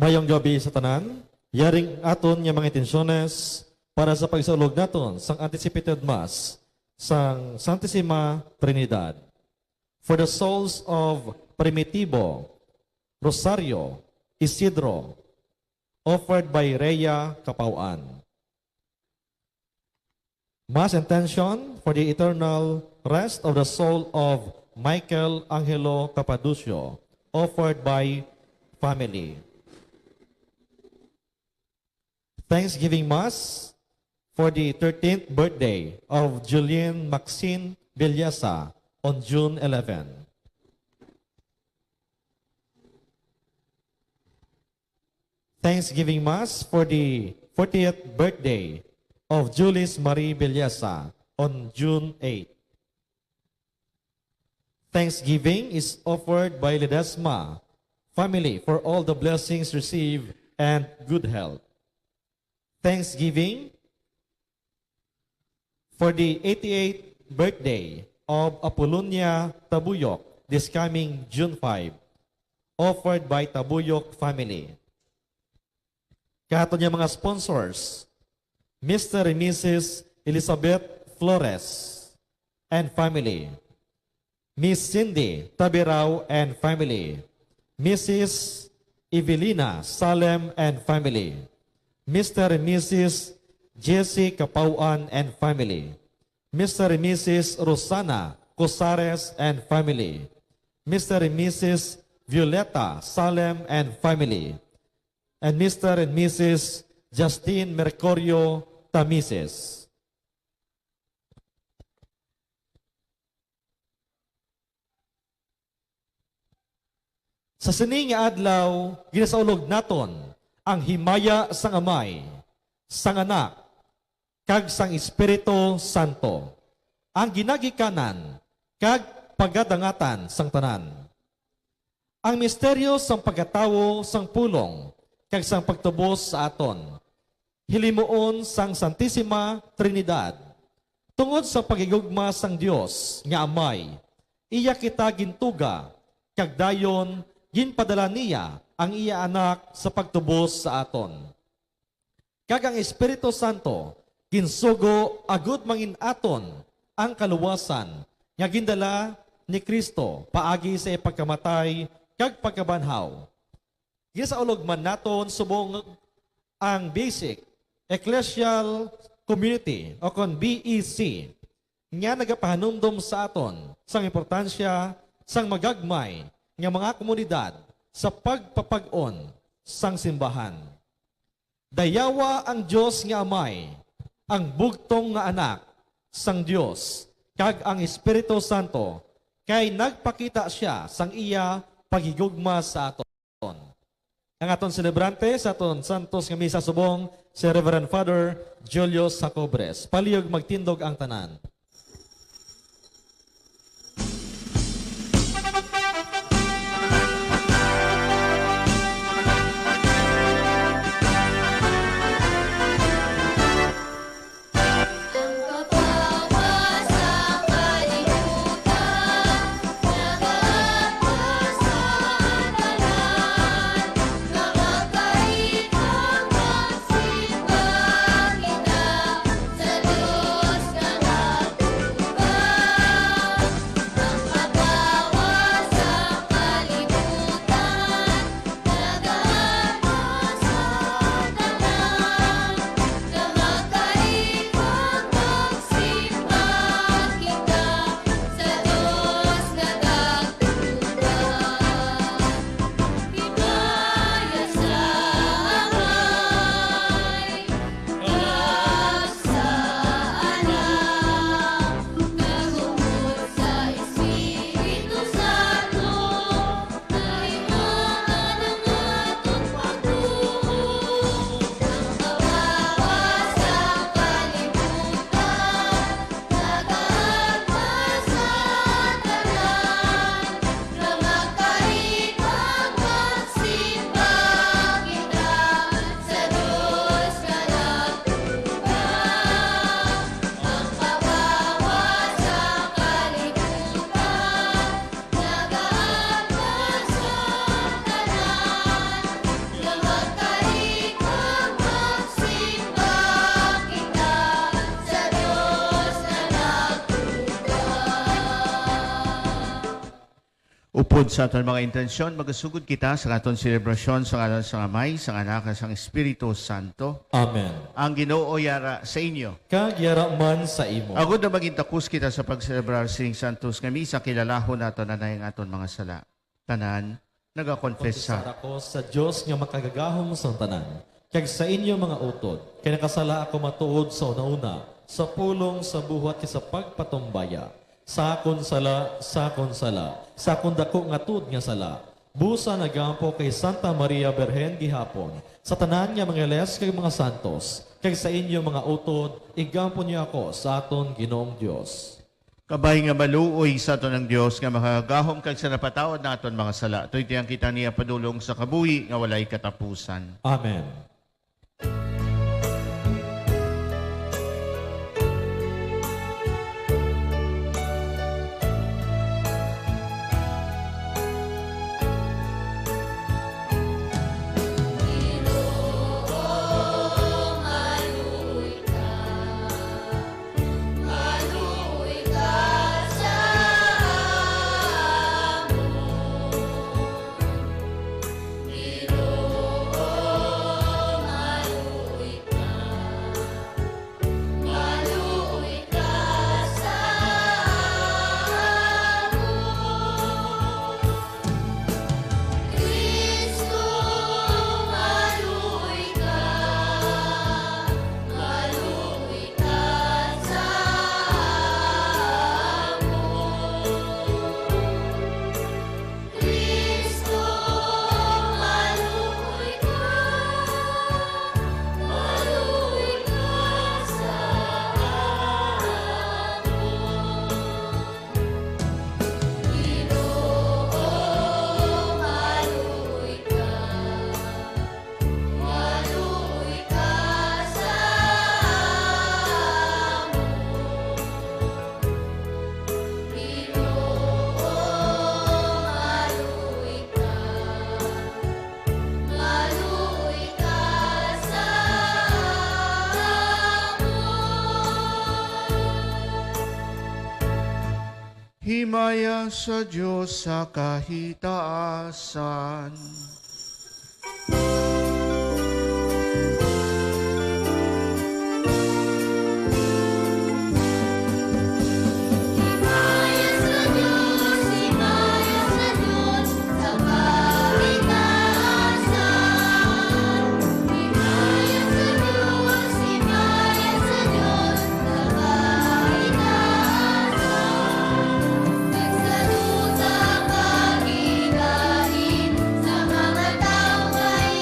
Mayong gabi sa tanan, yaring aton nga mga intensyones para sa pagsaulog naton sang anticipated Mass sang Santissima Trinidad. For the souls of Primitivo, Rosario, Isidro, offered by Rhea Capauan. Mass intention for the eternal rest of the soul of Michael Angelo Capaducio, offered by family. Thanksgiving Mass for the 13th birthday of Julian Maxine Villasa on June 11. Thanksgiving Mass for the 40th birthday of Julis Marie Villasa on June 8. Thanksgiving is offered by Ledesma family for all the blessings received and good health. Thanksgiving for the 88th birthday of Apolonia Tabuyok this coming June 5, offered by Tabuyok family. Kato niya mga sponsors, Mr. and Mrs. Elizabeth Flores and family, Miss Cindy Tabirao and family, Mrs. Evelina Salem and family, Mr. and Mrs. Jessie Capauan and family, Mr. and Mrs. Rosana Cosares and family, Mr. and Mrs. Violeta Salem and family, and Mr. and Mrs. Justine Mercurio Tamises. Sa sining nga adlaw, ginasaulog naton ang himaya sang Amay, sang Anak, kag sang Espiritu Santo, ang ginagikanan, kag pagadangatan sang tanan. Ang misteryo sang pagkatawo sang pulong, kag sang pagtubos sa aton, hilimuon sang Santissima Trinidad, tungod sa pagigugma sang Dios nga Amay, iya kita gintuga, kag dayon ginpadala niya ang iya anak sa pagtubos sa aton. Kag ang Espiritu Santo, ginsugo agud mangin aton ang kaluwasan nga gindala ni Kristo paagi sa ipagkamatay kag pagkabanhaw. Gisaulog man naton subong ang basic ecclesial community o kon BEC nga nagapahanumdum sa aton sang importansya sang magagmay nga mga komunidad sa pagpapag-on sang simbahan. Dayawa ang Diyos nga Amay, ang bugtong nga anak sang Diyos, kag ang Espiritu Santo, kay nagpakita siya sang iya pagigugma sa aton. Ang aton celebrante sa aton Santos nga Misa subong, si Reverend Father Julius Sacobres. Palihog magtindog ang tanan. Sa Diyos ka Tungod sa aton mga intensyon, magasugod kita sa aton selebrasyon sa ngalan sa Amay, sa Anak, sa Espiritu Santo. Amen. Ang Ginoo yara sa inyo. Kagyara man sa imo. Agod na magintakus kita sa pagselebrar sing Santos nga misa, kilalahon nato na yung aton mga sala. Tanan, nagakonfessa. Konfessar ako sa Dios nga makagagahom sa tanan. Kag sa inyo mga utod, kaya nakasala ako matuod sa una-una, sa pulong, sa buhat, sa pagpatumbaya. Sa akon sala, sa akon dako nga tud nga sala. Busa nagampo kay Santa Maria Berhen gihapon, sa tanan nga mga les kay mga santos, kag sa inyo mga utod, igampo niyo ako sa aton Ginoong Dios. Kabay nga maluoy sa aton ng Dios nga makagahom kag sa napatawad na aton mga sala. To'y tiyang kita niya padulong sa kabuhi nga walay katapusan. Amen. Himaya sa Diyos sa kahitaasan. Sa mga tao ay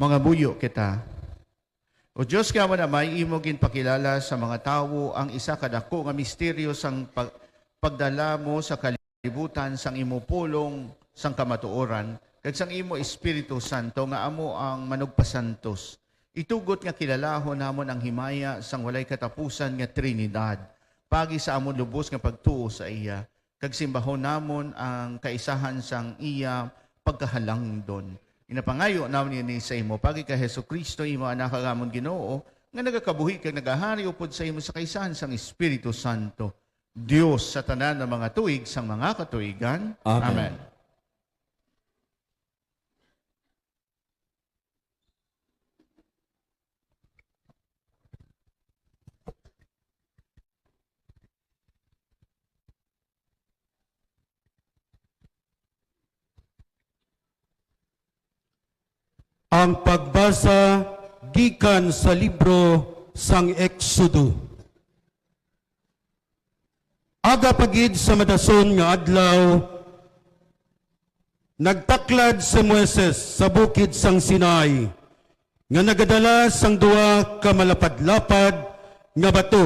Mga buyo kita. O Diyos nga man amay, imo ginpakilala sa mga tawo ang isa kadako nga misteryo sang pagdala mo sa kalibutan sang imo pulong sang kamatuoran kag sang imo Espiritu Santo nga amo ang manugpasantos. Itugot nga kilalahon namon ang himaya sang walay katapusan nga Trinidad. Pagi sa amon lubos nga pagtuo sa iya kag simbahon namon ang kaisahan sang iya pagkahalangdon. Inapangayo namin ni sa imo, pagi ka Jesucristo, imo anak kagamon Ginoo, nga nagakabuhi kag nagahari upod sa imo sa kaisahan sang Espiritu Santo. Dios sa tanan ng mga tuig sang mga katuigan. Amen. Amen. Ang pagbasa gikan sa libro sang Exodo. Aga pagid sa madason nga adlaw, nagtaklad si Moises sa bukid sang Sinai, nga nagadala sang duwa ka malapad-lapad nga bato,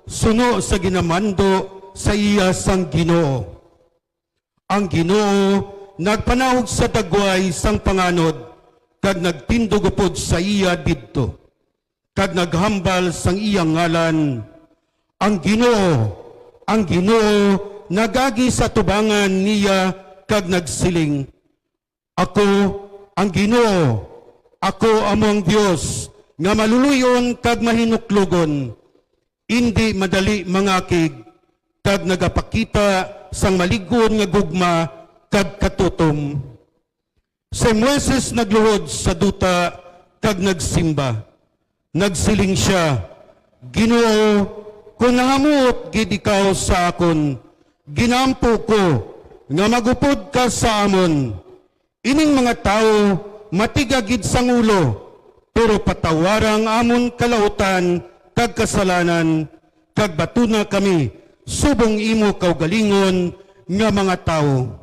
suno sa ginamando sa iya sang Ginoo. Ang Ginoo nagpanahog sa dagway sang panganod, kag nagtindog upod sa iya didto, kag naghambal sang iyang ngalan. Ang Ginoo nagagi sa tubangan niya kag nagsiling, Ako ang Ginoo, ako among Dios nga maluluyon kag mahinuklogon, indi madali mangakig, kag nagapakita sang maligod nga gugma kag katutom. Si Moises nagluhod sa duta kag nagsimba. Nagsiling siya, Ginoo, kung nahamot gid ikaw sa akon, ginampo ko nga magupod ka sa amon. Ining mga tao matiga gid sang ulo, pero patawarang amon kalautan kag kasalanan, kag batuna kami subong imo kaugalingon nga mga tao.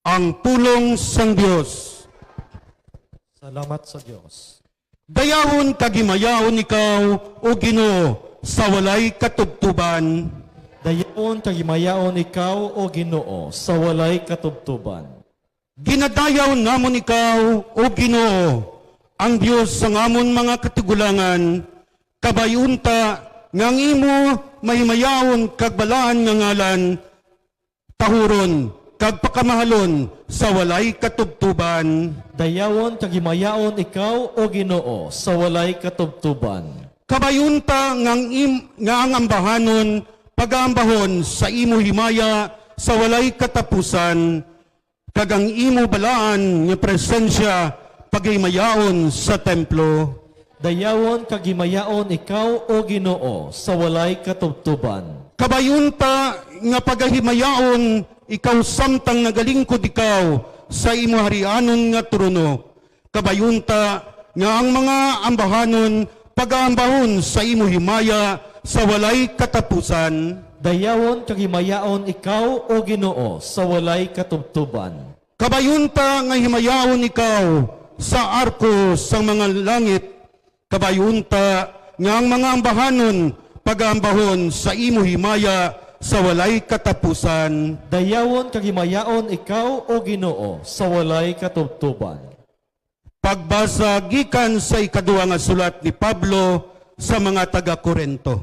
Ang pulong sang Dios. Salamat sa Diyos. Dayahon kagimayahon ikaw, o Ginoo, sa walay katubtuban. Dayon kagimayaon ikaw, o Ginoo, sa walay katubtuban. Ginadayaw namon ikaw, o Ginoo, ang Dios sa amon mga katigulangan, kabayunta ngang imo mahimayahon kagbalaan nga ngalan, tahuron, kag pakamahalon sa walay katubtuban. Dayawon kagimayaon ikaw, o Ginoo, sa walay katubtuban. Kabayunta nga ang ambahanon, pag-aambahon sa imo himaya sa walay katapusan, kag ang imo balaan nga presensya paghimayaon sa templo. Dayawon kagimayaon ikaw, o Ginoo, sa walay katubtuban. Kabayunta nga pagahimayaon ikaw samtang nagalingkod ikaw sa imo harianon nga trono. Kabayunta nga ang mga ambahanon pag-aambahon sa imo himaya sa walay katapusan. Dayawon kagimayaon ikaw, o Ginoo, sa walay katubtuban. Kabayunta nga himayaon ikaw sa arko sa mga langit. Kabayunta nga ang mga ambahanon pag-aambahon sa imo himaya sa walay katapusan. Dayawon kagimayaon ikaw, o Ginoo, sa walay katubtuban. Pagbasa gikan sa ikaduha nga sulat ni Pablo sa mga taga-Korinto.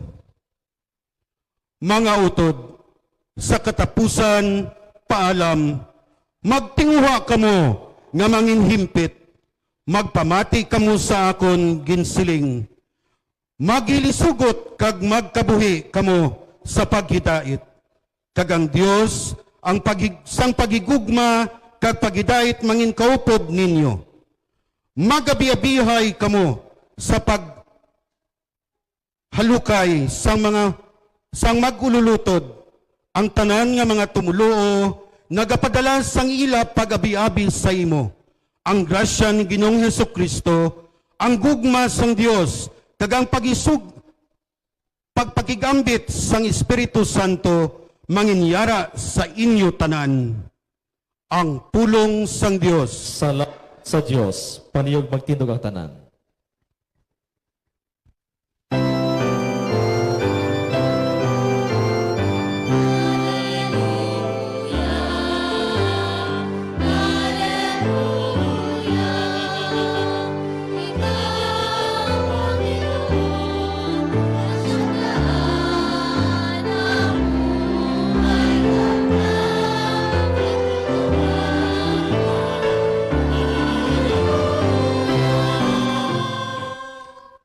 Mga utod, sa katapusan, paalam, magtinguha kamo nga manginhimpit, magpamati kamo sa akon ginsiling, magilisugot kag magkabuhi kamo sa paghidait. Kag ang Dios ang sang pagigugma kag paghidait mangin kaupod ninyo. Magabiabihay kamo sa paghalukay sang magululutod. Ang tanan nga mga tumuluo nagapadala sang ila pag-abi-abi sa imo. Ang grasya ni Ginoong Hesukristo, ang gugma sang Dios kag ang pagpakigambit sang Espiritu Santo manginyara sa inyo tanan. Ang pulong sang Dios. sa Dios paniyog magtindog ang tanan.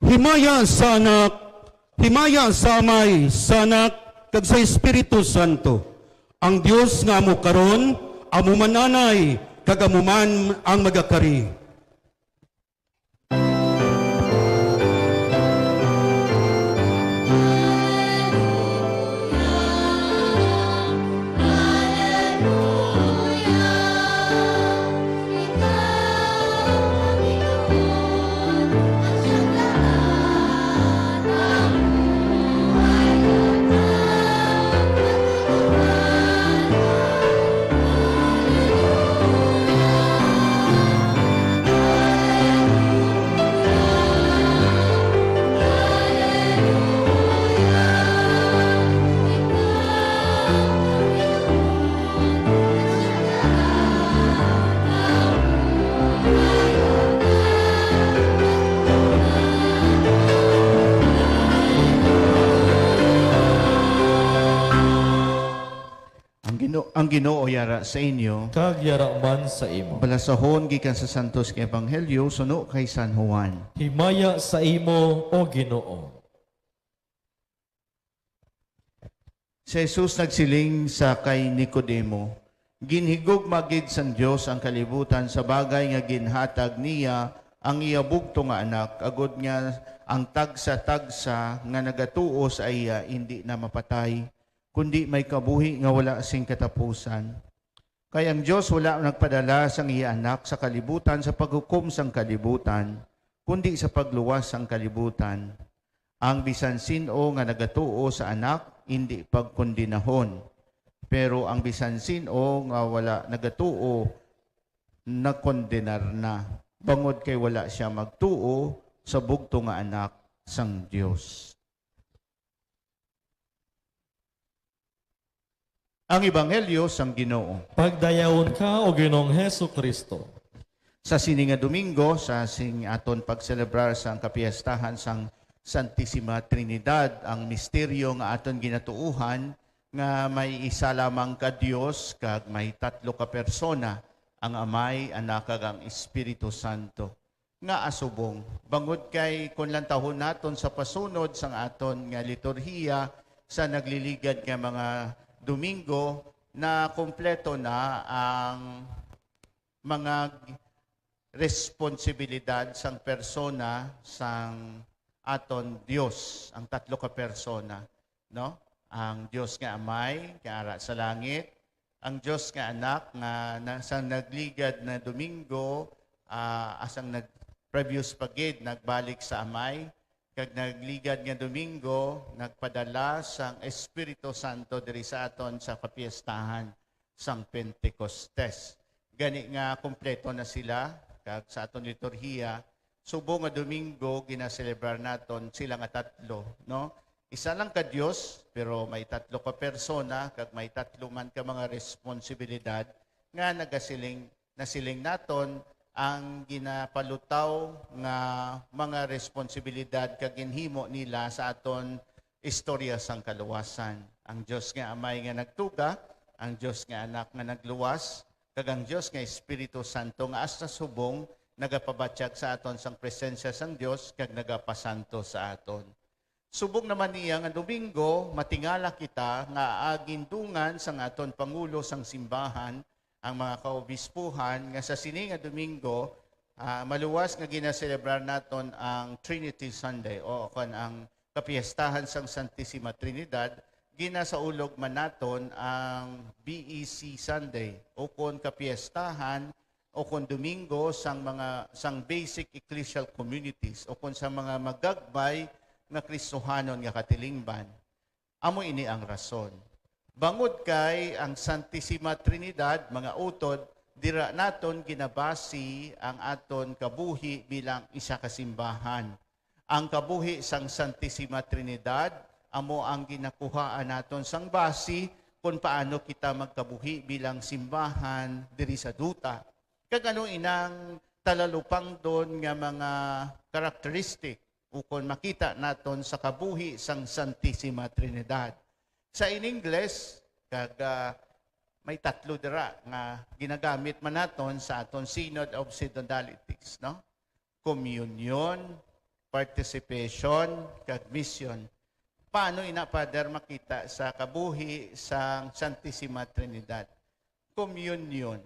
Himaya sa anak, himaya sa amay, sa anak, kag sa Espiritu Santo. Ang Dios nga amo karon, amo mananay, kag amo man ang magakari. Ang Ginoo yara sa inyo, Kag yara man sa imo. balasahon gikan sa Santos nga Ebanghelyo suno kay San Juan. Himaya sa imo, O Ginoo. Si Jesus nagsiling sa kay Nicodemo, ginhigog magid sang Dios ang kalibutan sa bagay nga ginhatag niya ang iya bugto nga anak, agod nga ang tagsa-tagsa nga nagatuo sa iya hindi na mapatay, kundi may kabuhi nga wala sing katapusan. Kaya ang Diyos wala nagpadala sang iya anak sa kalibutan sa paghukom sang kalibutan, kundi sa pagluwas sang kalibutan. Ang bisan sino nga nagatuo sa anak, hindi pagkondinahon. Pero ang bisan sino nga wala nagatuo, nakondenar na. Bangod kay wala siya magtuo sa bugto nga anak sang Diyos. Ang Ebanghelyo sang Ginoo. Pagdayawon ka, O Ginoong Hesu Kristo. Sa sininga Domingo, sa sing aton pagselebrar sang kapiyastahan sang Santissima Trinidad, ang misteryo nga aton ginatuuhan nga may isa lamang ka Dios kag may tatlo ka persona, ang Amay, Anak kag ang Espiritu Santo. Nga asubong, bangod kay kun lang tahon naton sa pasunod sang aton nga liturhiya sa nagliligad nga mga Domingo na kompleto na ang mga responsibilidad sang persona sang aton Dios, ang tatlo ka persona, no? Ang Dios nga Amay, nga ara sa langit, ang Dios nga Anak nga sang nagligad na Domingo, asang previous pagid nagbalik sa Amay, kag nagligad nga Domingo, nagpadala sang Espiritu Santo diri sa aton sa kapiyastahan sang Pentecostes. Gani nga kompleto na sila, kag sa aton liturhiya, subo nga Domingo, ginaselebrar naton sila nga tatlo, no? Isa lang ka Dios, pero may tatlo ka persona, kag may tatlo man ka mga responsibilidad, nga nasiling naton ang ginapalutaw nga mga responsibilidad kag ginhimo nila sa aton istorya sang kaluwasan. Ang Dios nga Amay nga nagtuga, ang Dios nga Anak nga nagluwas, kag ang Dios nga Espiritu Santo nga asta subong nagapabatyag sa aton sang presensya sang Dios kag nagapasanto sa aton. Subong naman niya nga Domingo, matingala kita nga agindungan sang aton pangulo sang simbahan, ang mga kaobispuhan nga sa sini nga Domingo, maluwas nga ginaselebrar naton ang Trinity Sunday o kon ang kapiyastahan sang Santissima Trinidad, ginasaulog man naton ang BEC Sunday o kon kapiyastahan o kon Domingo sang basic ecclesial communities o kon sa mga magagbay nga Kristohanon nga katilingban. Amo ini ang rason. Bangod kay ang Santissima Trinidad, mga utod, dira naton ginabasi ang aton kabuhi bilang isa ka simbahan. Ang kabuhi sang Santissima Trinidad amo ang ginakuhaan naton sang basi kung paano kita magkabuhi bilang simbahan diri sa duta. Kagano inang talalupang doon nga mga karakteristik ukon makita naton sa kabuhi sang Santissima Trinidad. Sa in Ingles, may tatlo dira nga ginagamit man naton sa aton Synod of Synodalities, no? Communion, participation, kag mission. Paano ina, Father, makita sa kabuhi sang Santissima Trinidad? Communion.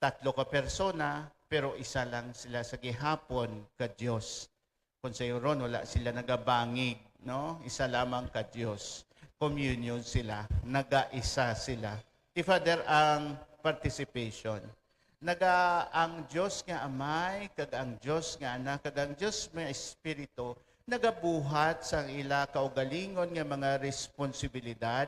Tatlo ka persona, pero isa lang sila sa gihapon ka Diyos. Kung sa ron, wala sila nagabangig, no? Isa lamang ka Diyos. Communion sila, nagaisa sila. Father, ang participation. Ang Diyos nga amay, kag ang Diyos nga anak, kag ang Diyos nga espiritu, nagabuhat sa ila kaugalingon nga mga responsibilidad,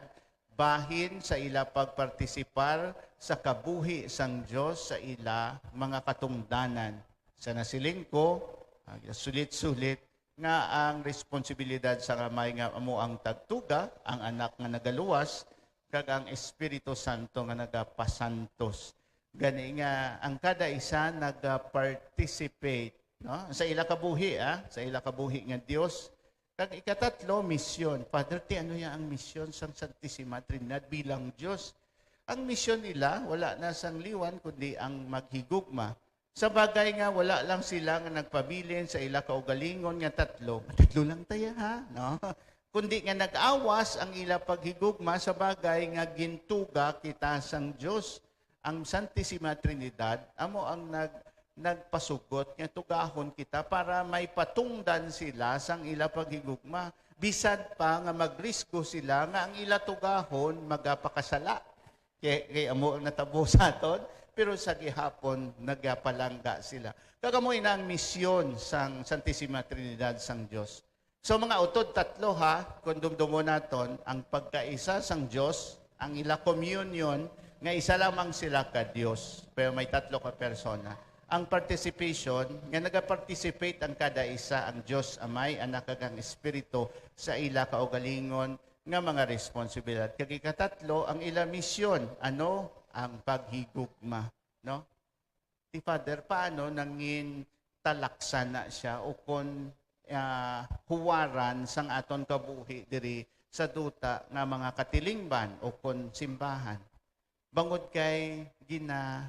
bahin sa ila pagpartisipar sa kabuhi sang Diyos sa ila mga katungdanan. Sa nasiling ko, sulit-sulit, nga ang responsibilidad sa kamay nga amo ang tagtuga, ang anak nga nagaluwas, kag ang Espiritu Santo nga nagapasantos. Gani nga ang kada isa nag-participate, no? Sa ila kabuhi, sa ila kabuhi nga Dios. Kag ikatatlo, misyon. Father, ano ya ang misyon sang Santissima Trinidad bilang Dios? Ang misyon nila wala na sang liwan kundi ang maghigugma. Sa bagay nga wala lang sila nga nagpabilin sa ila kaugalingon nga tatlo. Tatlo lang tayo, no? Kundi nga nag-awas ang ila paghigugma sa bagay nga gintuga kita sang Dios. Ang Santissima Trinidad amo ang nagpasugot nga tugahon kita para may patungdan sila sang ila paghigugma. Bisan pa nga magrisko sila nga ang ila tugahon magapakasala. Kaya amo ang natabo sa aton, pero sa gihapon nagapalangga sila. Kagamoy na ang misyon sang Santissima Trinidad sang Dios. So mga utod, tatlo kung dumdumo naton, ang pagkaisa sang Diyos, ang ila communion, nga isa lamang sila ka Diyos, pero may tatlo ka persona. Ang participation, nga nag-participate ang kada isa, ang Diyos, Amay, Anak, kag ang Espiritu, sa ila kaugalingon, nga mga responsibilidad. Kag ikatatlo, ang ila misyon, ano? Ang paghigugma, no? Ti Father, paano nangin talaksan na siya o kung huwaran sang aton kabuhi diri sa duta nga mga katilingban o kon simbahan. Bangod kay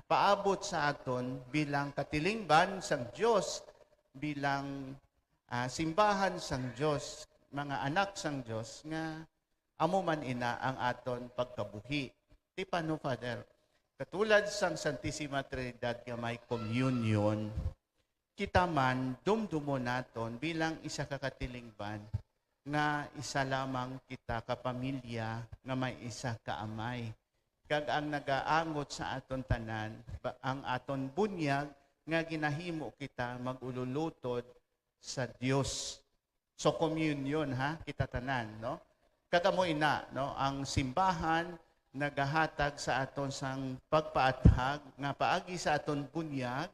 paabot sa aton bilang katilingban sang Dios, bilang simbahan sang Dios, mga anak sang Dios nga amo man ina ang aton pagkabuhi. Di paano, Father? Katulad sang Santissima Trinidad nga may communion, kita man dumdumo naton bilang isa ka katilingban nga isa lamang kita kapamilya nga may isa ka amay. Kag ang nagaangot sa aton tanan, ang aton bunyag nga ginahimo kita magululutod sa Dios. So communion kita tanan, no? Kagamo ina, no? Ang simbahan nagahatag sa aton sang pagpaathag nga paagi sa aton bunyag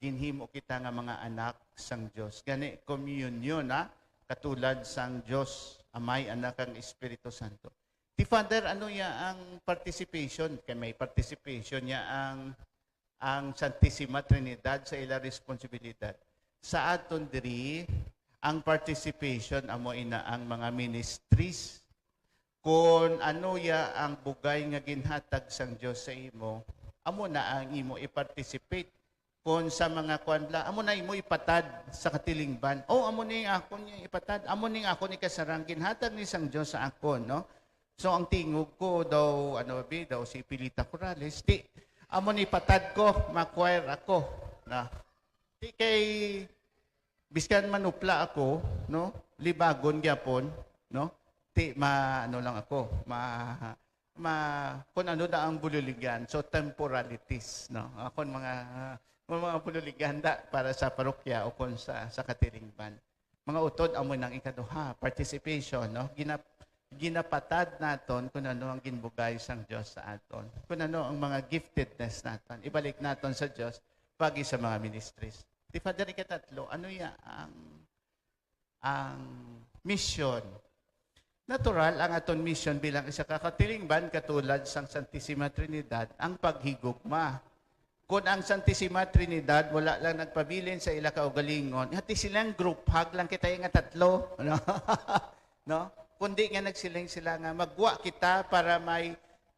ginhimo kita nga mga anak sang Dios. Gani communion katulad sang Dios, Amay, Anak, ang Espiritu Santo. Ti Father, ano ya ang participation? Kay may participation niya ang Santissima Trinidad sa ila responsibilidad. Sa aton diri, ang participation amo ina ang mga ministries. Kung ano ya ang bugay nga ginhatag sang Dios sa imo, amo na ang imo i-participate. Kung sa mga kwanla, amo na imo ipatad sa katilingban. Amo ning ako niya ipatad. Amo ning ako ni kasarang ginhatag ni sang Dios sa akon, no? So ang tingog ko daw daw si Pilita Corrales, amo ni patad ko, ma-choir ako, na. Di kay biskan manupla ako, no? Libagon gyapon, no? Lang ako, kung ano na ang bululigan. So temporalities, no? Ako mga pululiganda para sa parokya o kung sa katilingban. Mga utod amo ng ikaduha, participation, no? ginapatad naton kung ano ang ginbugay sang Dios sa aton. Kung ano ang mga giftedness naton. Ibalik naton sa Dios pagi sa mga ministries. Di Father ikatatlo, ano ya ang mission? Natural ang aton mission bilang isa ka katilingban katulad sang Santissima Trinidad ang paghigugma. Kung ang Santissima Trinidad wala lang nagpabilin sa ila kaugalingon, hati silang group hug lang kita nga tatlo, no? No? Kundi nga nagsiling sila nga magwa kita para may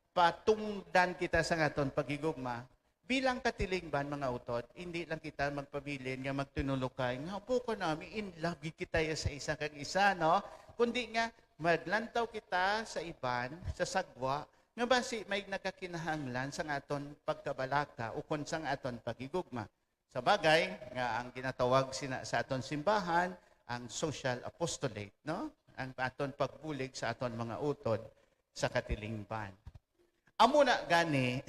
patungdan kita sa aton paghigugma. Bilang katilingban mga utod, hindi lang kita magpabilin nga magtunulukay nga po ko nami in love kita sa isa kag isa, no? Kundi nga maglantaw kita sa iban, sa sagwa, nga basi may nakakinahanglan sa aton pagkabalaka o kung sa aton pagigugma. Sa bagay, nga ang ginatawag sa aton simbahan, ang social apostolate, no? Ang aton pagbulig sa aton mga utod sa katilingban. Amo na gani,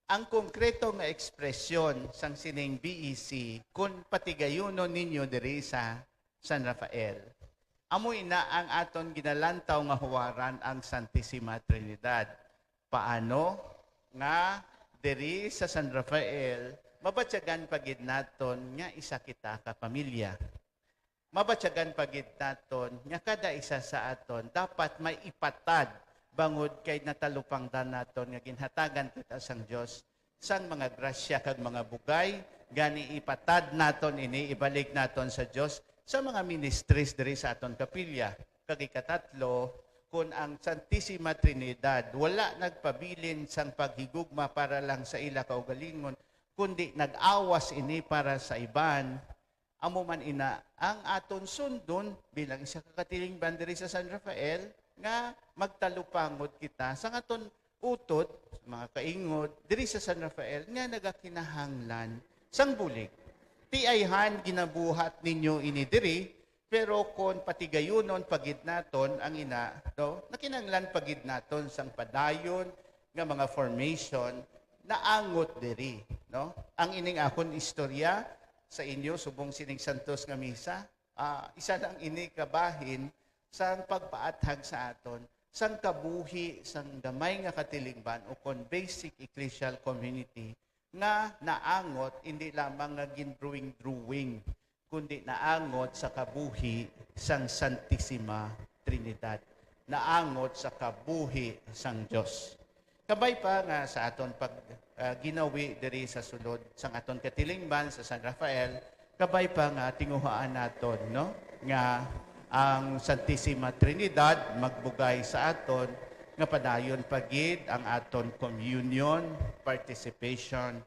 ang konkreto nga ekspresyon sang sining BEC kung patigayunon ninyo diri sa San Rafael. Amo ina ang aton ginalantaw nga huwaran ang Santissima Trinidad. Paano nga diri sa San Rafael mabatyagan pagid naton nga isa kita ka pamilya. Mabatyagan pagid naton nga kada isa sa aton dapat may ipatad bangod kay natalupangdan naton nga ginhatagan kita sang Dios sang mga grasya kag mga bugay gani ipatad naton ini ibalik naton sa Dios sa mga ministries diri sa aton kapilya. Kag ikatatlo, kung ang Santissima Trinidad wala nagpabilin sang paghigugma para lang sa ila kaugalingon, kundi nag-awas ini para sa iban, amo man ina ang aton sundon bilang isa ka katilingban diri sa San Rafael nga magtalupangod kita sa aton utod, mga kaingod diri sa San Rafael nga nagakinahanglan sang bulig. Tiayhan ginabuhat ninyo ini diri, pero kung patigayunon pagid naton ang ina, no? Nakinanglan pagid naton sang padayon nga mga formation naangot diri, no? Ang ining akon istorya sa inyo subong sining Santos nga misa, isa lang ini kabahin sang pagpaathag sa aton sang kabuhi sang gamay nga katilingban o kon basic ecclesial community nga naangot hindi lamang nga ginbrewing, kundi naangot sa kabuhi sang Santissima Trinidad. Naangot sa kabuhi sang Dios. Kabay pa nga sa aton pag ginawi diri sa sulod sang aton katilingban sa San Rafael, kabay pa nga tinguhaan naton, no? Nga ang Santissima Trinidad magbugay sa aton nga padayon pagid ang aton communion, participation,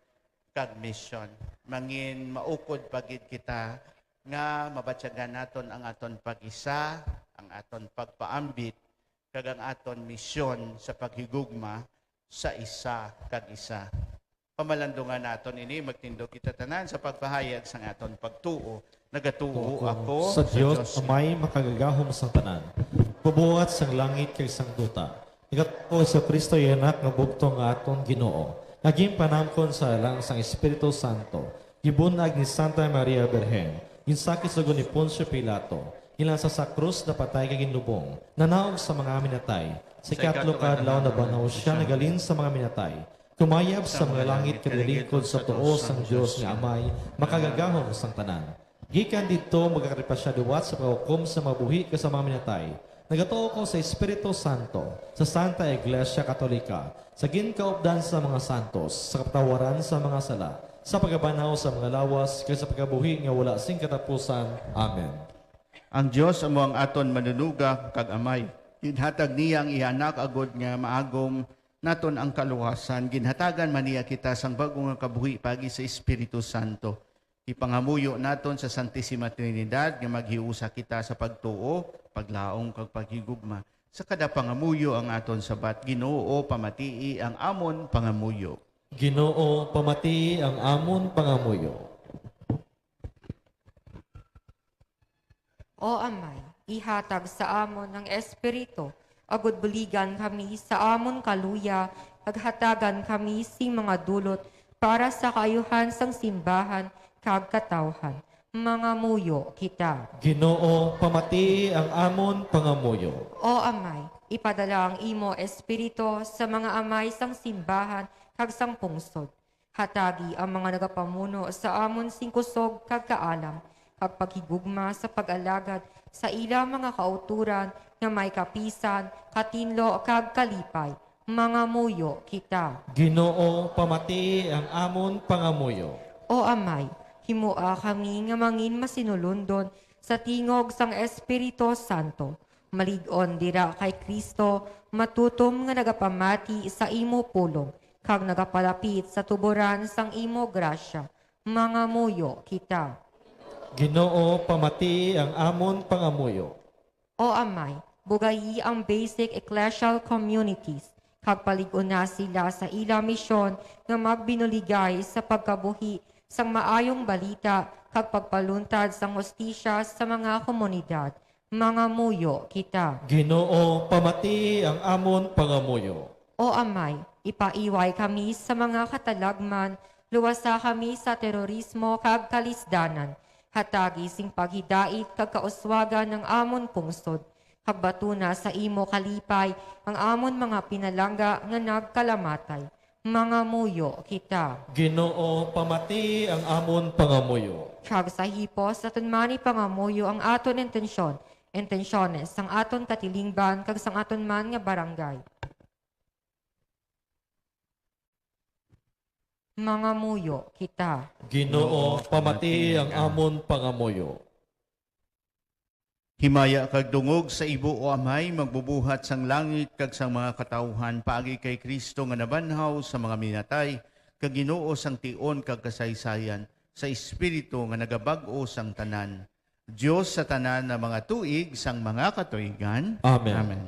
kag mission. Mangin maukod pagid kita nga mabatyagan naton ang aton pag-isa, ang aton pagpaambit, kag ang aton misyon sa paghigugma sa isa kag isa. Pamalandungan naton ini magtindog kita tanan sa pagpahayag sang aton pagtuo. Nagatuo ako sa Dios may makagagahom sang tanan. Pubuhat sang langit kay sang duta. Igatuo sa Kristo yanak nga bugtong nga aton Ginoo. Naging panamkon sa lang sang Espiritu Santo. Gibunag ni Santa Maria Birhen. Ginsakit sa ni Poncio Pilato. Ilansa sa krus na patay kay ginlubong. Nanaog sa mga minatay. Sa ikatlo kadlaw na banaw siya nagalin sa mga minatay. Kumayab sa mga langit kadalingkod sa tuo sang Dios nga Amay makagagahom sang tanan. Gikan dito magkakaripa siya duwat sa paghukom sa mga buhi ka sa mga minatay. Nagatuo ko sa Espiritu Santo, sa Santa Iglesia Katolika, sa ginkaupdan sa mga santos, sa kapatawaran sa mga sala, sa pagabanaw sa mga lawas, kaya sa pagkabuhi nga wala sing katapusan. Amen. Ang Dios amo ang aton manunuga kag amay. Ginhatag niya ang ihanak agod nga maagom naton ang kaluwasan. Ginhatagan man niya kita sang bagong nga kabuhi pagi sa Espiritu Santo. Ipangamuyo naton sa Santissima Trinidad nga maghiusa kita sa pagtuo, paglaong kag paghigugma. Sa kada pangamuyo ang aton sabat, Ginoo pamatii ang amon pangamuyo. Ginoo pamatii ang amon pangamuyo. O Amay, ihatag sa amon ang Espiritu, agud buligan kami sa amon kaluya, paghatagan kami sing mga dulot para sa kaayuhan sang simbahan, kag katawhan. mga muyo kita. Ginoo, pamati ang amon pangamuyo. O Amay, ipadala ang imo espiritu sa mga amay sang simbahan kag sang pungsod. Hatagi ang mga nagapamuno sa amon singkusog kag kaalam, kag paghigugma sa pag-alagad sa ila mga kauturan nga may kapisan, katinlo kag kalipay. Mga muyo kita. Ginoo, pamati ang amon pangamuyo. O Amay, himua kami nga mangin masinulundon sa tingog sang Espiritu Santo. Malig-on dira kay Kristo, matutom nga nagapamati sa imo pulong, kag nagapalapit sa tuburan sang imo grasya. Mga muyo kita. Ginoo, pamati ang amon pangamuyo. O Amay, bugayi ang basic ecclesial communities, kag palig-on na sila sa ila misyon nga magbinuligay sa pagkabuhi sang maayong balita kag pagpaluntad sang hostisya sa mga komunidad. Mga muyo kita. Ginoo, pamati ang amon pangamuyo. O Amay, ipaiway kami sa mga katalagman, luwasa kami sa terorismo kag kalisdanan, hatagi sing paghidait kag kauswagan ng amon pungsod, kag batuna sa imo kalipay ang amon mga pinalangga nga nagkalamatay. Mga muyo kita. Ginoo, pamati ang amon pangamuyo. Kag sa hipos aton mani pangamuyo ang aton intensyones sang aton katilingban kag sang aton man nga barangay. Mga muyo kita. Ginoo, pamati ang amon pangamuyo. Himaya kag dungog sa ibo o Amay, magbubuhat sang langit kag sang mga katawhan paagi kay Kristo nga nabanhaw sa mga minatay, kag Ginoo sang tion kag kasaysayan, sa Espiritu nga nagabag-o sang tanan. Diyos sa tanan na mga tuig sang mga katuigan. Amen. Amen.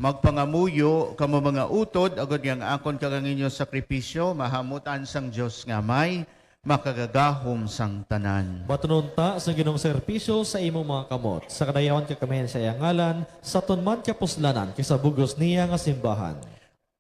Magpangamuyo kamo mga utod agud nga akon kaganginyo sakripisyo mahamutan sang Dios nga may makagagahom sang tanan. Matununta sa ginong serpisyo sa imong mga kamot, sa kadayawan kakamayan sa iyang ngalan, sa tunman kapuslanan, kisa bugos niya nga simbahan.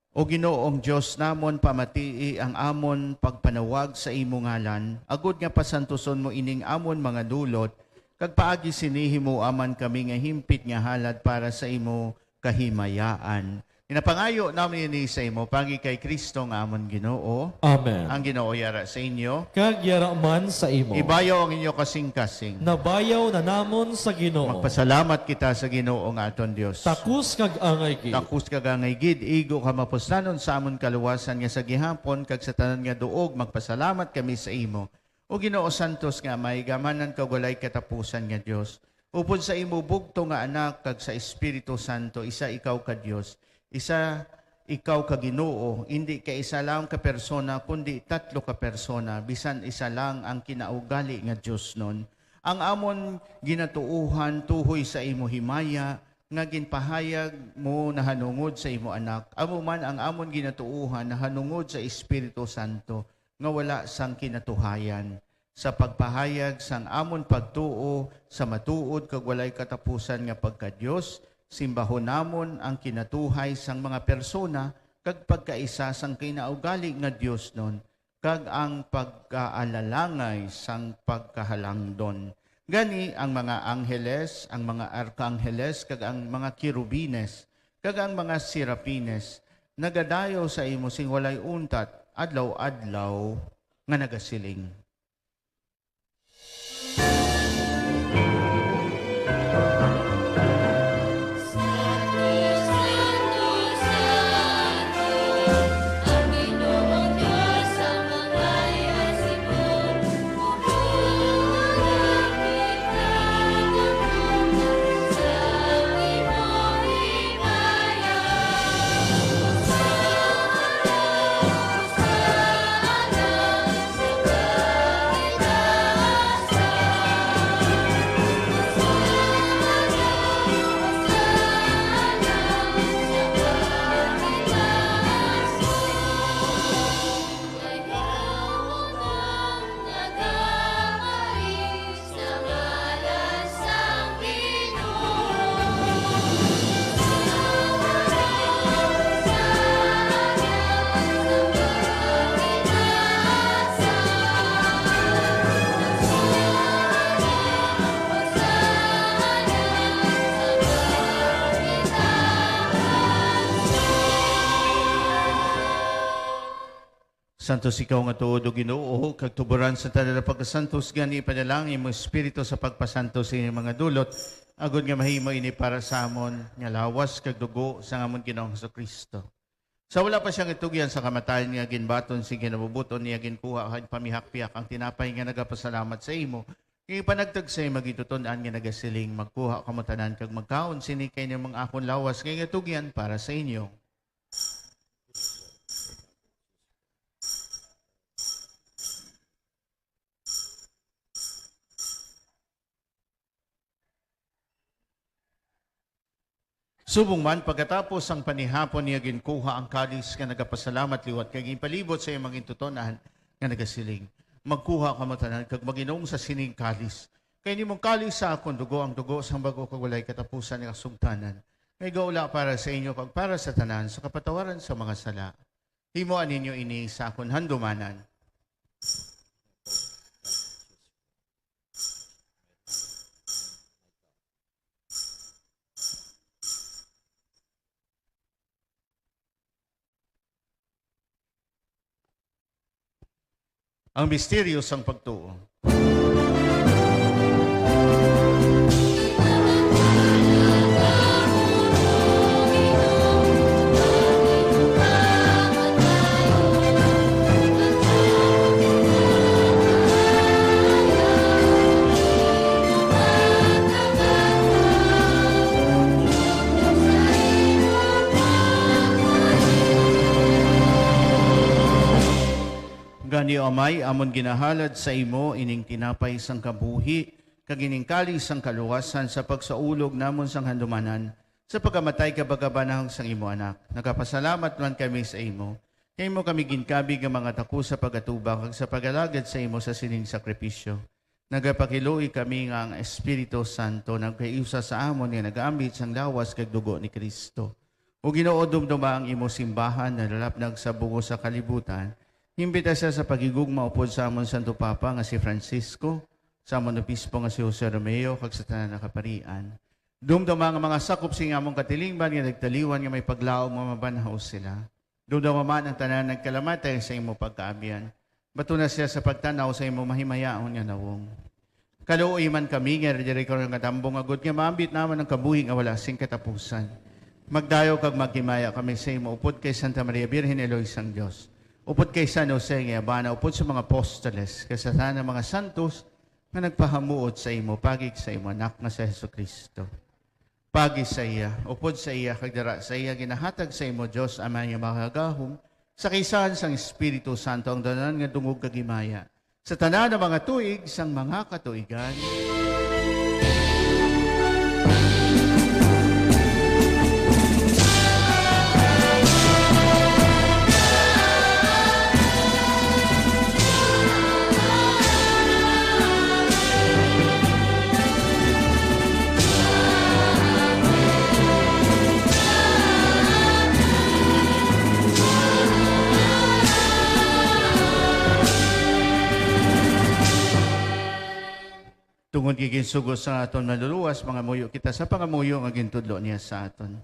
O Ginoong Dios namon pamatii ang amon pagpanawag sa imo ngalan, agud nga pasantuson mo ining amon mga dulot, kag paagi sinihimo aman kami nga himpit nga halad para sa imo kahimayaan. Inapangayo namin ini sa imo, pagi kay Kristo nga amon Ginoo. Amen. Ang Ginoo yara sa inyo. Kag yara man sa imo. Ibayaw ang inyo kasing-kasing. Nabayaw na namon sa Ginoo. Magpasalamat kita sa Ginoo nga aton Dios. Takus kag angay gid. Takus kag angay gid, igo ka mapuslanon sa amon kaluwasan nga sa gihapon kag sa tanan nga duog, magpasalamat kami sa imo. O Ginoo Santos nga may gamanan kag walay katapusan nga Dios. Upod sa imo bugto nga anak kag sa Espiritu Santo, isa ikaw ka Dios. Isa ikaw ka Ginoo, hindi ka isa lang ka persona, kundi tatlo ka persona, bisan isa lang ang kinaugali nga Dios nun. Ang amon ginatuuhan tuhoy sa imo himaya, nga ginpahayag mo na hanungod sa imo anak. Amo man ang amon ginatuuhan na hanungod sa Espiritu Santo, nga wala sang kinatuhayan. Sa pagpahayag sang amon pagtuo, sa matuod kag walay katapusan nga pagka-Dios, simbahon namon ang kinatuhay sang mga persona, kag pagkaisa sang kinaugali nga Dios nun, kag ang pagkaalalangay sang pagkahalangdon. Gani ang mga angheles, ang mga arkangheles, kag ang mga kirubines, kag ang mga sirapines, nagadayo sa imo sing walay untat, adlaw-adlaw nga nagasiling. Santos ikaw nga tuod o Ginoo, kag tuburan sa tanan na pagkasantos gani ipadalangin mo Espiritu sa pagpasantos sa inyong mga dulot, agud nga mahimo ini para sa amon nga lawas kag dugo sa amon Ginoong Kristo. Sa wala pa siyang itugyan sa kamatayan nga ginbaton si kinabubuton niya ginkuha kag pamihakpiak ang tinapay nga nagapasalamat sa imo. Kay panagtag sa magituton-an nga nagasiling magkuha kamo tanan kag magkaon sini kay ni mga akon lawas kay nga tugyan para sa inyo. Subong man, pagkatapos ang panihapon niya ginkuha ang kalis nga nagapasalamat liwat kag ginpalibot sa iyang mga intutonan nga nagasiling. Magkuha ka mo tanan kag maginom sa sining kalis. Kay nimong kalis sa akong dugo ang dugo sang bago kag walay katapusan nga sugtanan. May gaula para sa inyo kag para sa tanan sa kapatawaran sa mga sala. Himuan ninyo ini sa akong handumanan. Ang misteryo sang pagtuo. Gani Amay, amon ginahalad sa imo ining tinapay sang kabuhi, kag ining kalis sang kaluwasan sa pagsaulog namon sang handumanan, sa pagkamatay kabagabanahang sang imo anak. Nagapasalamat man kami sa imo. Kay mo kami ginkabi nga mga tako sa pagatubang kag sa pagalagad sa imo sa sining sakripisyo. Nagapakiluoy kami nga ang Espiritu Santo nagkaiusa sa amon nga nagaambit sang lawas kag dugo ni Kristo. O Ginoo dumduma ang imo simbahan na lalapnag sa bungo sa kalibutan. Imbita siya sa pagigugma upod sa amon Santo Papa nga si Francisco, sa amon Obispo nga si Jose Romeo, kag sa tanan na kaparian. Dumduma nga mga sakop sing among katilingban nga nagtaliwan nga may paglaom nga mabanhaw sila. Dumduma man ang tanan nagkalamatay sa imo pagkaabian. Bato na siya sa pagtanaw sa imo mahimayaon nga nawong. Kaluoy man kami nga direko nga tambong agud nga maambit naman ang kabuhi nga wala sing katapusan. Magdayo kag maghimaya kami sa imo upod kay Santa Maria Birhen Eloisa ang Dios. Upod kay San Jose nga Abana, upod sa mga apostoles, kasasana mga santos nga nagpahamuot sa imo, pagig sa imo anak nga sa Jesucristo. pagi sa iya, upod sa iya, kagdara sa iya, ginahatag sa imo, Diyos, Ama nga makagahom, sa kaisahan sang Espiritu Santo, ang danan nga dungog kagimaya, sa tanan ng mga tuig, sang mga katuigan. Tungod kay ginsugo sa aton maluluwas, mga muyo kita sa pangamuyo nga gintudlo niya sa aton.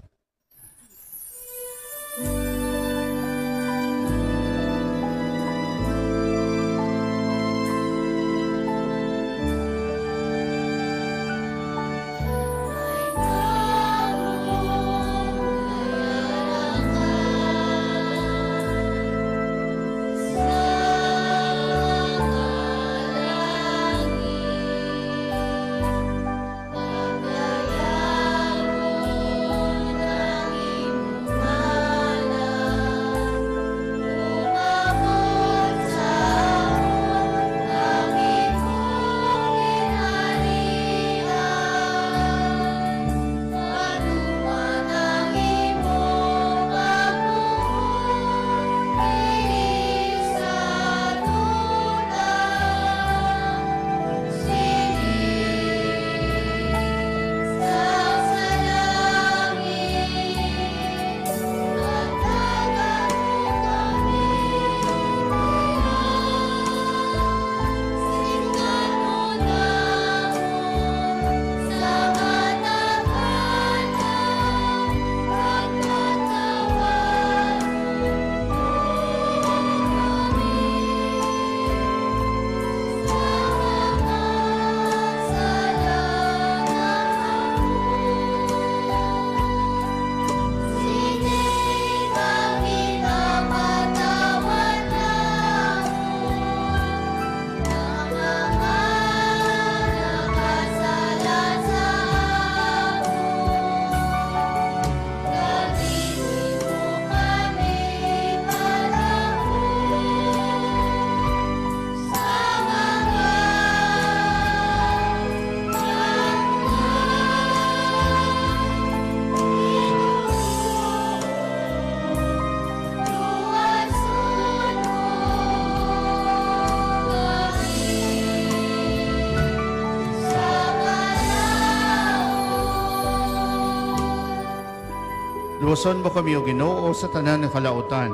Luwason mo kami o Ginoo sa tanan ng kalautan.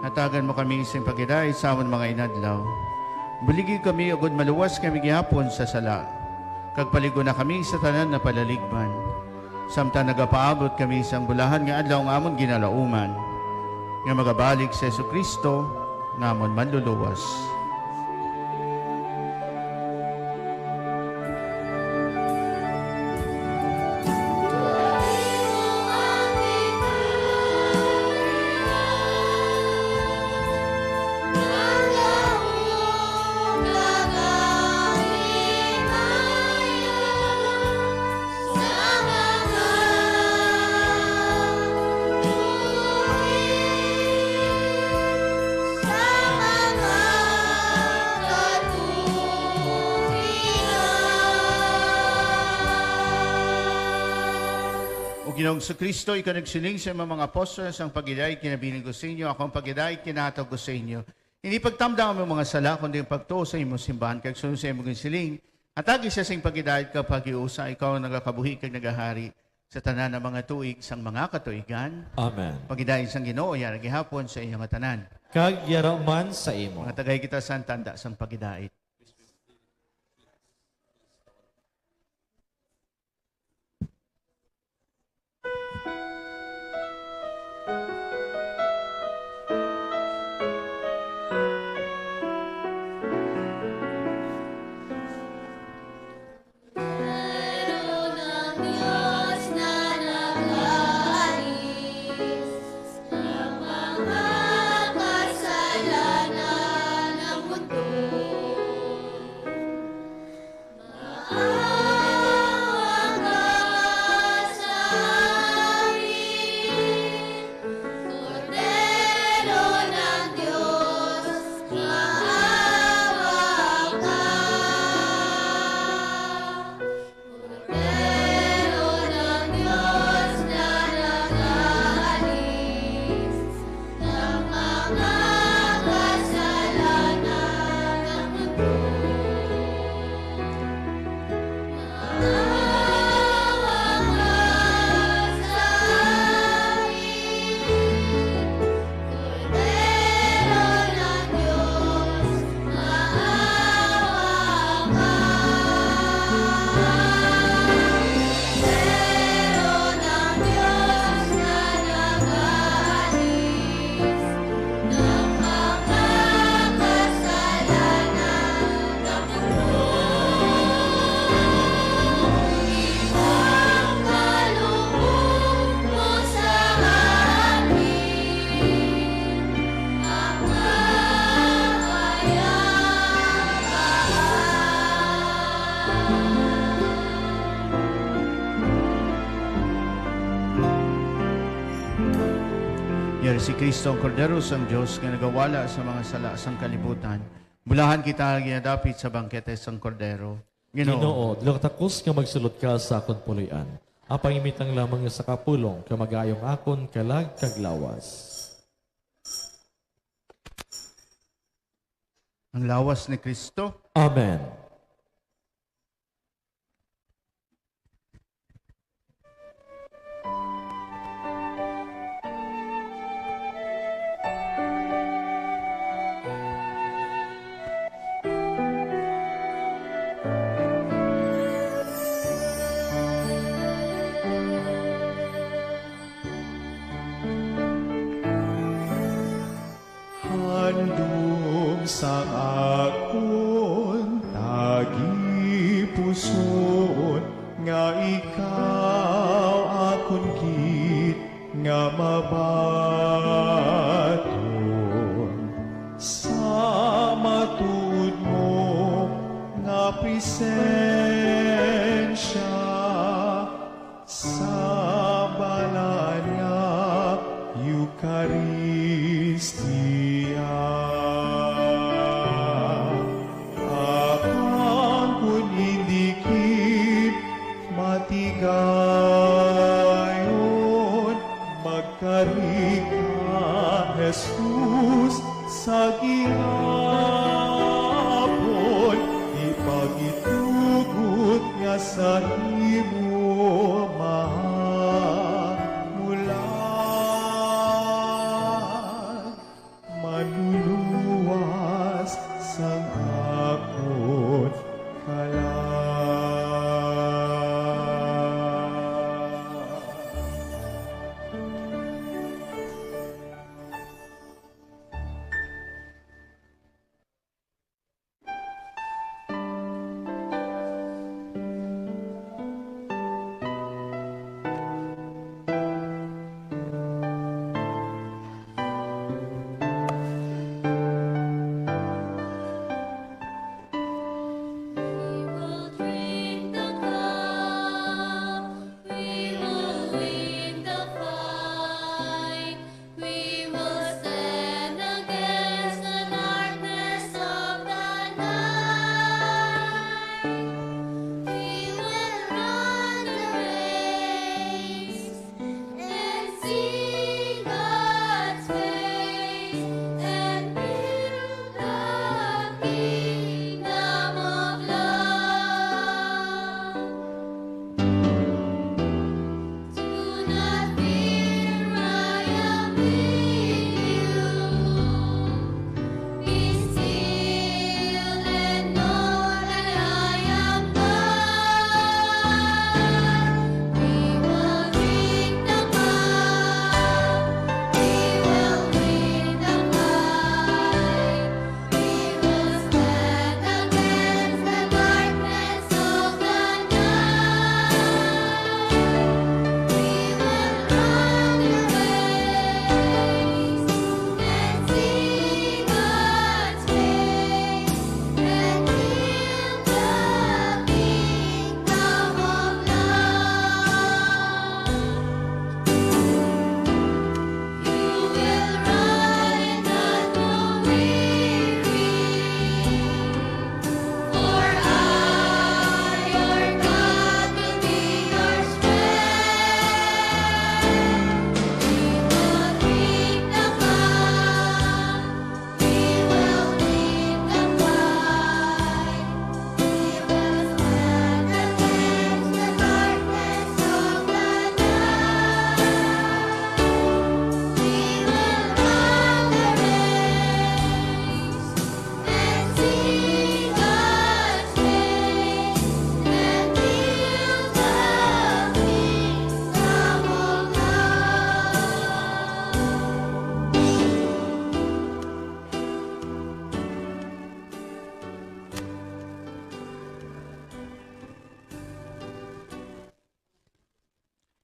Hatagan mo kami sa pagkiday sa amon mga inadlaw. Buligi kami ugod maluwas kami gihapon sa sala. Kagpaligo na kami sa tanan na palaligban. Samtang nagapaabot kami sa bulahan nga adlaw nga amon ginalauman. Nga magabalik sa Jesucristo nga amon manluluwas. Ginoong sa Kristo, ikaw nagsiling sa mga apostol ang pagidait kinabiling ko sa inyo, akong pagidait kinatag ko sa inyo. Hindi pagtamdang ang mga sala, kundi ang pagtuo sa imong simbahan, kag sunod sa imong siling. At agi siya sa pagidait kapag iusa, ikaw ang nagakabuhi kag nagahari sa tanan ng mga tuig sang mga katuigan. Amen. Pagidait sang Ginoo, yara gihapon sa inyong tanan. Kag yaraman sa imo. Mga tagay kita sa tanda sang pagidait. Kasalanan ng mundo. Ger si Kristo ang Kordero sang Dios nga nagawala sa mga sala sang kalibutan. Bulahan kita ginadapit sa bangkete sang Kordero. Ginoo, dilo takos nga magsulod ka sa akon puloy-an. Apang imitang lamang nga sa kapulong, kamagayong akon kalag kag lawas. Ang lawas ni Kristo. Amen. Handog sa akon tagipuson nga ikaw akon gid nga mabaton sa matud mo nga presensya sa banal nga Eucharistia. Akang kun indikit matigayon, magkarika Jesus sa gihapon, ipagitugot nga sa imo mamulan, manluluwas sang akon kalag.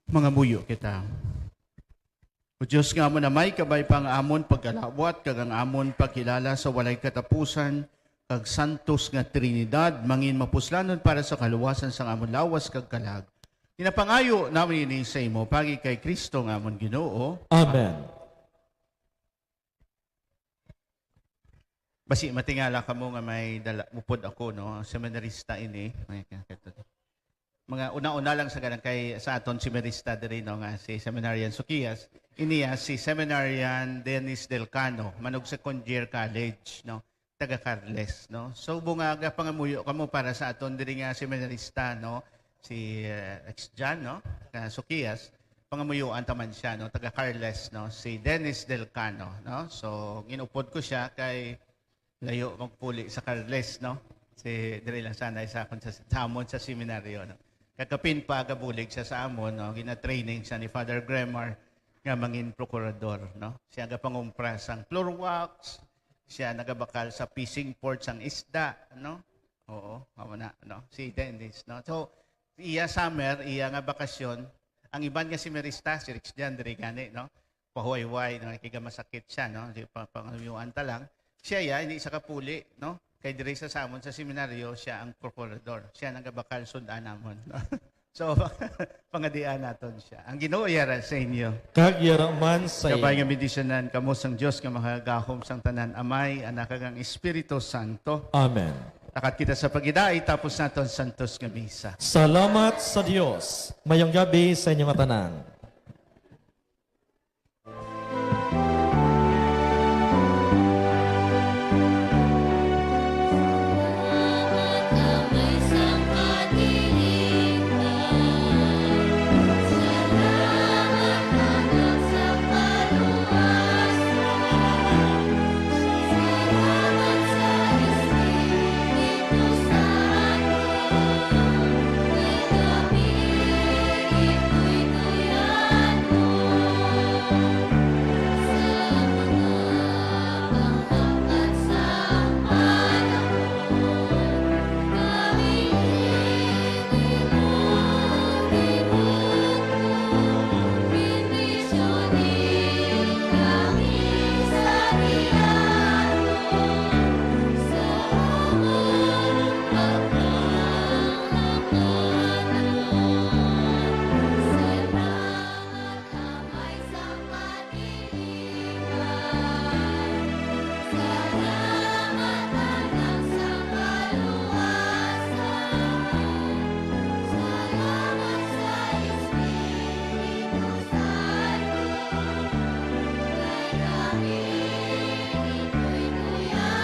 Mga buyo kita. O Diyos nga mo na may kabay pang amon pagkalawat, kag ang amon pagkilala sa walay katapusan, kag santos nga Trinidad, mangin mapuslanon para sa kaluwasan sa amon lawas kag kalag. Inapangayo namin ini sa imo, pagi kay Kristo nga amon Ginoo. Amen. Basi matingala ka mo nga may upod ako, no? Seminarista ini. Mga una-una lang sa ganang kay sa aton seminarista diri no nga si Seminarian Sukias. Iniya si Seminarian Dennis Delcano, manog second year college, no? Taga Carles, no? So bungaga pangamuyo kamo para sa aton diri nga seminarista, no? Si ex-Jan, no? Sukias. Pangamuyuan taman siya, no? Taga Carles, no? Si Dennis Delcano, no? So ginupod ko siya kay layo magpuli sa Carles, no? Si diri lang sana sa amon sa seminaryo, no? Kakapin pa gabulig siya sa amon, no? Gina-training siya ni Father Gremar nga mangin prokurador, no? Siya ga pangumpra sang floor wax, siya nagabakal sa fishing port sang isda, no? Oo, na, no? Si Dennis, no? So iya summer, iya nga bakasyon, ang iban nga seminarista si Rix Jan diri gani, no? Pahuwayway, no? Kiga masakit siya, no? Di pangayuan ta lang. Siya ya, hindi sa kapuli, no? Kay diri sa samon sa seminaryo, siya ang prokurador. Siya nagabakal sundan namon. No? So, pangadian naton siya. Ang Ginoo yara sa inyo. Kag yaraman sa Kabay nga medisyonan kamo sang Dios nga makagahom sang tanan amay, anak kag ang Espiritu Santo. Amen. Takat kita sa pagidai tapos naton santos nga misa. Salamat sa Dios. Mayong gabi sa inyong tanan.